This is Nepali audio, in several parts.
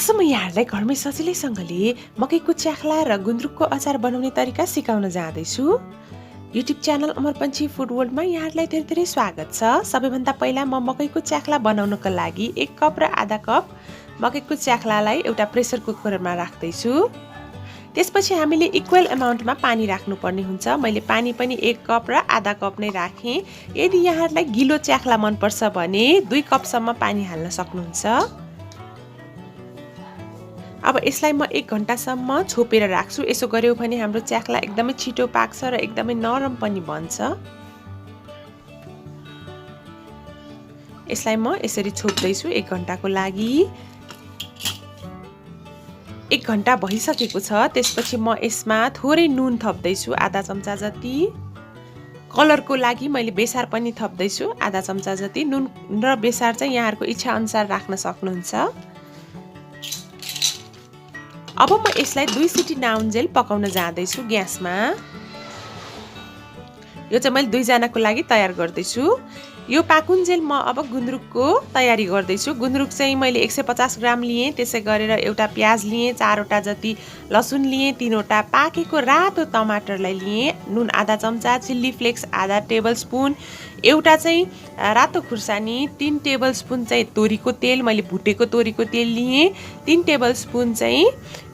आज म यहाँहरूलाई घरमै सजिलैसँगले मकैको च्याख्ला र गुन्द्रुकको अचार बनाउने तरिका सिकाउन जाँदैछु। युट्युब च्यानल अमर पञ्ची फुड वर्ल्डमा यहाँहरूलाई धेरै धेरै स्वागत छ। सबैभन्दा पहिला म मकैको च्याख्ला बनाउनको लागि 1 कप र आधा कप मकैको च्याख्लालाई एउटा प्रेसर कुकरमा राख्दैछु। त्यसपछि हामीले इक्वल अमाउन्टमा पानी राख्नुपर्ने हुन्छ। मैले पानी पनि 1 कप र आधा कप नै राखेँ। यदि यहाँहरूलाई गिलो च्याख्ला मनपर्छ भने 2 कपसम्म पानी हाल्न सक्नुहुन्छ। अब यसलाई म 1 घण्टासम्म छोपेर राख्छु। यसो गर्यो भने हाम्रो च्याख्ला एकदमै छिटो पाक्छ र एकदमै नरम पनि बन्छ। यसलाई म यसरी छोप्दैछु 1 घण्टाको लागि। 1 घण्टा भइसकेको छ। त्यसपछि म यसमा थोरै नुन थप्दैछु, आधा चम्चा जति। कलरको लागि मैले बेसार पनि थप्दैछु, आधा चम्चा जति। नुन र बेसार चाहिँ यहाँहरुको इच्छा अनुसार राख्न सक्नुहुन्छ। अब म यसलाई 2 सिटी नाउन्जेल पकाउन जाँदैछु ग्यासमा। यो चाहिँ मैले 2 जनाको लागि तयार गर्दैछु। यो पाकुन्जेल म अब गुन्द्रुकको तयारी गर्दैछु। गुन्द्रुक चाहिँ मैले 150 ग्राम लिए। त्यसै गरेर एउटा प्याज लिए, 4 वटा जति लसुन लिए, 3 वटा पाकेको रातो टमाटरलाई लिए, नुन आधा चम्चा, चिल्ली फ्लेक्स आधा टेबलस्पुन, एउटा चाहिँ रातो खुर्सानी, 3 टेबलस्पुन चाहिँ तोरीको तेल, मैले भुटेको तोरीको तेल लिए, 3 टेबलस्पुन चाहिँ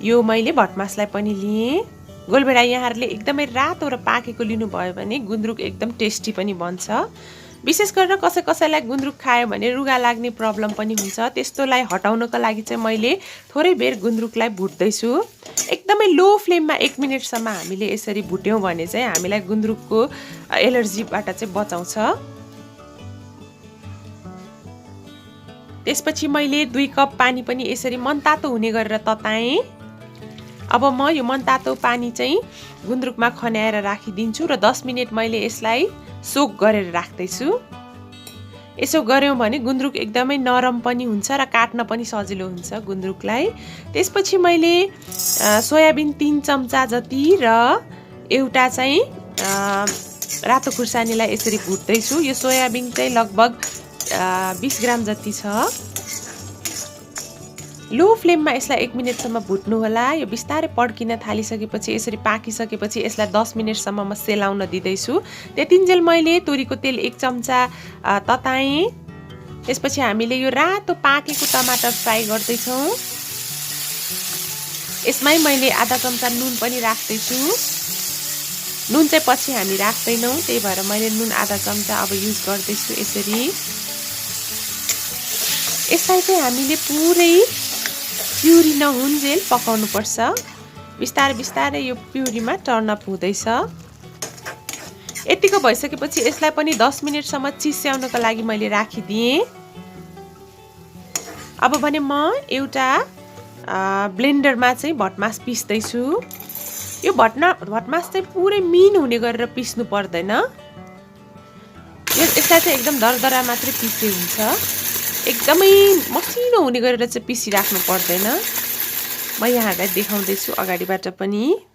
यो मैले भटमासलाई पनि लिए। गोलभेडा यहाँहरूले एकदमै रातो र पाकेको लिनुभयो भने गुन्द्रुक एकदम टेस्टी पनि बन्छ। विशेष गरेर कसैलाई गुन्द्रुक खायो भने रुगा लाग्ने प्रब्लम पनि हुन्छ। त्यस्तोलाई हटाउनको लागि चाहिँ मैले थोरै बेर गुन्द्रुकलाई भुट्दैछु। एकदमै लो फ्लेममा 1 मिनेटसम्म हामीले यसरी भुट्यौं भने चाहिँ हामीलाई गुन्द्रुकको एलर्जीबाट चाहिँ बचाउँछ। त्यसपछि मैले 2 कप पानी पनि यसरी मनतातो हुने गरेर तताएँ। अब म यो मनतातो पानी चाहिँ गुन्द्रुकमा खन्याएर राखिदिन्छु र 10 मिनेट मैले यसलाई सोक गरेर राख्दैछु। यसो गर्यौं भने गुन्द्रुक एकदमै नरम पनि हुन्छ र काट्न पनि सजिलो हुन्छ गुन्द्रुकलाई। त्यसपछि मैले सोयाबिन 3 चम्चा जति र एउटा चाहिँ रातो खुर्सानीलाई यसरी भुट्दैछु। यो सोयाबिन चाहिँ लगभग 20 ग्राम जति छ। लो फ्लेममा यसलाई 1 मिनेटसम्म भुट्नु होला। यो बिस्तारै पड्किन थालिसकेपछि, यसरी पाकिसकेपछि यसलाई 10 मिनेटसम्म म सेलाउन दिँदैछु। त्यतिन्जेल मैले तोरीको तेल 1 चम्चा तताएँ। त्यसपछि हामीले यो रातो पाकेको टमाटर फ्राई गर्दैछौँ। यसमै मैले आधा चम्चा नुन पनि राख्दैछु। नुन चाहिँ पछि हामी राख्दैनौँ, त्यही भएर मैले नुन आधा चम्चा अब युज गर्दैछु। यसरी यसलाई चाहिँ हामीले पुरै प्युरी नहुन्जेल पकाउनु पर्छ। बिस्तारै बिस्तारै यो प्युरीमा टर्न अप हुँदैछ। यतिको भइसकेपछि यसलाई पनि 10 मिनेटसम्म चिस्याउनको लागि मैले राखिदिएँ। अब भने म एउटा ब्लेन्डरमा चाहिँ भटमास पिस्दैछु। यो भटमास चाहिँ पुरै मिन हुने गरेर पिस्नु पर्दैन। यसलाई चाहिँ एकदम दरदरा मात्रै पिसे हुन्छ। एकदमै मसिनो हुने गरेर चाहिँ पिसिराख्नु पर्दैन। म यहाँहरूलाई देखाउँदैछु अगाडिबाट पनि।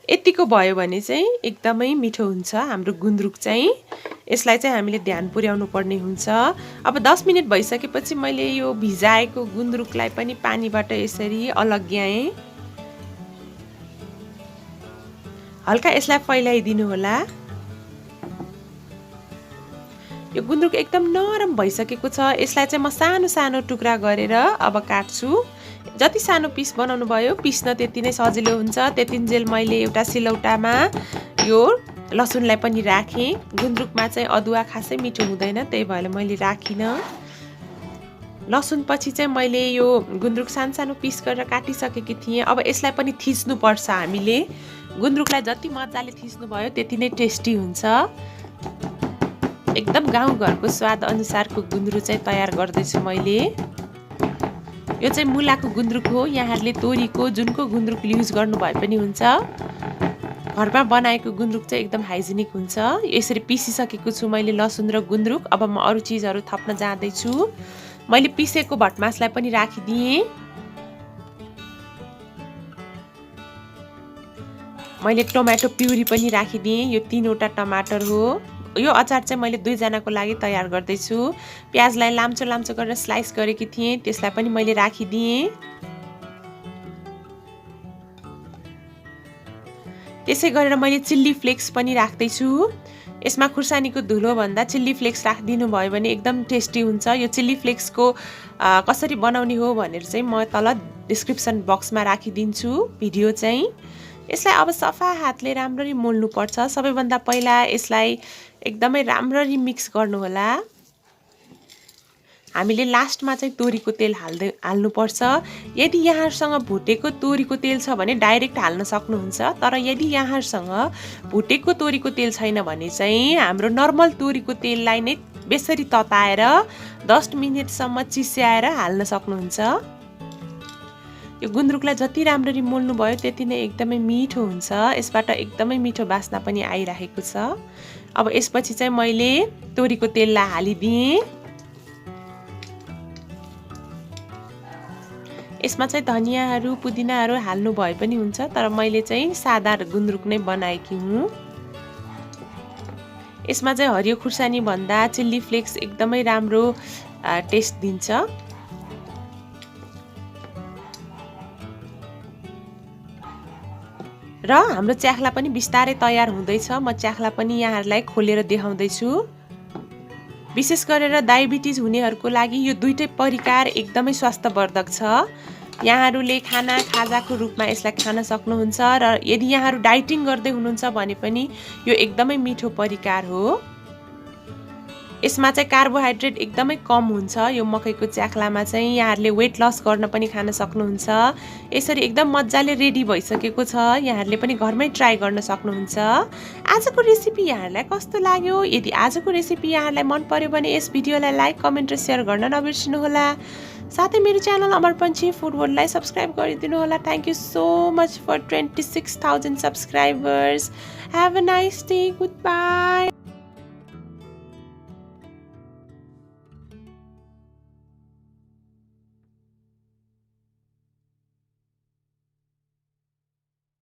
यतिको भयो भने चाहिँ एकदमै मिठो हुन्छ हाम्रो गुन्द्रुक चाहिँ। यसलाई चाहिँ हामीले ध्यान पुर्याउनु पर्ने हुन्छ। अब 10 मिनेट भइसकेपछि मैले यो भिजाएको गुन्द्रुकलाई पनि पानीबाट यसरी अलग्याएँ। हल्का यसलाई फैलाइदिनु होला। यो गुन्द्रुक एकदम नरम भइसकेको छ। यसलाई चाहिँ म सानो सानो टुक्रा गरेर अब काट्छु। जति सानो पिस बनाउनु भयो पिस्न त्यति नै सजिलो हुन्छ। त्यतिन्जेल मैले एउटा सिलौटामा यो लसुनलाई पनि राखेँ। गुन्द्रुकमा चाहिँ अदुवा खासै मिठो हुँदैन, त्यही भएर मैले राखिनँ। लसुन पछि चाहिँ मैले यो गुन्द्रुक सानो सानो पिस गरेर काटिसकेकी थिएँ। अब यसलाई पनि थिच्नु पर्छ हामीले। गुन्द्रुकलाई जति मजाले थिच्नु भयो त्यति नै टेस्टी हुन्छ। एकदम गाउँघरको स्वाद अनुसारको गुन्द्रुक चाहिँ तयार गर्दैछु मैले। यो चाहिँ मुलाको गुन्द्रुक हो। यहाँहरूले तोरीको जुनको गुन्द्रुक युज गर्नु भए पनि हुन्छ। घरमा बनाएको गुन्द्रुक चाहिँ एकदम हाइजेनिक हुन्छ। यसरी पिसिसकेको छु मैले लसुन र गुन्द्रुक। अब म अरू चिजहरू थप्न जाँदैछु। मैले पिसेको भटमासलाई पनि राखिदिएँ। मैले टमाटो प्युरी पनि राखिदिएँ। यो 3 वटा टमाटर हो। यो अचार चाहिँ मैले 2 जनाको लागि तयार गर्दै छु। प्याजलाई लाम्चो लाम्चो गरेर स्लाइस गरेकी थिएँ, त्यसलाई पनि मैले राखिदिएँ। त्यसै गरेर मैले चिल्ली फ्लेक्स पनि राख्दै छु। यसमा खुर्सानीको धुलो भन्दा चिल्ली फ्लेक्स राखिदिनु भयो भने एकदम टेस्टी हुन्छ। यो चिल्ली फ्लेक्सको कसरी बनाउने हो भनेर चाहिँ म तल डिस्क्रिप्सन बक्समा राखिदिन्छु भिडियो चाहिँ। यसलाई अब सफा हातले राम्ररी मोल्नु पर्छ। सबैभन्दा पहिला यसलाई एकदमै राम्ररी मिक्स गर्नु होला। हामीले लास्टमा चाहिँ तोरीको तेल हाल्नुपर्छ। यदि यहाँहरुसँग भुटेको तोरीको तेल छ भने डाइरेक्ट हाल्न सक्नुहुन्छ, तर यदि यहाँहरुसँग भुटेको तोरीको तेल छैन भने चाहिँ हाम्रो नर्मल तोरीको तेललाई नै बेसरी तताएर 10 मिनेटसम्म चिस्याएर हाल्न सक्नुहुन्छ। यो गुन्द्रुकलाई जति राम्ररी मोल्नु भयो त्यति नै एकदमै मिठो हुन्छ। यसबाट एकदमै मिठो बास्ना पनि आइरहेको छ। अब यसपछि चाहिँ मैले तोरीको तेललाई हालिदिएँ। यसमा चाहिँ धनियाहरू पुदिनाहरू हाल्नु भए पनि हुन्छ, तर मैले चाहिँ सादा गुन्द्रुक नै बनाएकी हुँ। यसमा चाहिँ हरियो खुर्सानी भन्दा चिल्ली फ्लेक्स एकदमै राम्रो टेस्ट दिन्छ। र हाम्रो च्याख्ला पनि बिस्तारै तयार हुँदैछ। म च्याख्ला पनि यहाँहरूलाई खोलेर देखाउँदै छु। विशेष गरेर डायबिटिज हुनेहरूको लागि यो दुईटै परिकार एकदमै स्वास्थ्यवर्धक छ। यहाँहरूले खाजाको रूपमा यसलाई खान सक्नुहुन्छ, र यदि यहाँहरू डाइटिङ गर्दै हुनुहुन्छ भने पनि यो एकदमै मिठो परिकार हो। यसमा चाहिँ कार्बोहाइड्रेट एकदमै कम हुन्छ। यो मकैको च्याख्लामा चाहिँ यहाँहरूले वेट लस गर्न पनि खान सक्नुहुन्छ। यसरी एकदम मजाले रेडी भइसकेको छ। यहाँहरूले पनि घरमै ट्राई गर्न सक्नुहुन्छ। आजको रेसिपी यहाँहरूलाई कस्तो लाग्यो? यदि आजको रेसिपी यहाँहरूलाई मन पर्यो भने यस भिडियोलाई लाइक, कमेन्ट र सेयर गर्न नबिर्सिनुहोला। साथै मेरो च्यानल अमर पञ्ची फूड वर्ल्डलाई सब्स्क्राइब गरिदिनु होला। Thank you so much for 26,000 subscribers. Have a nice day. Goodbye.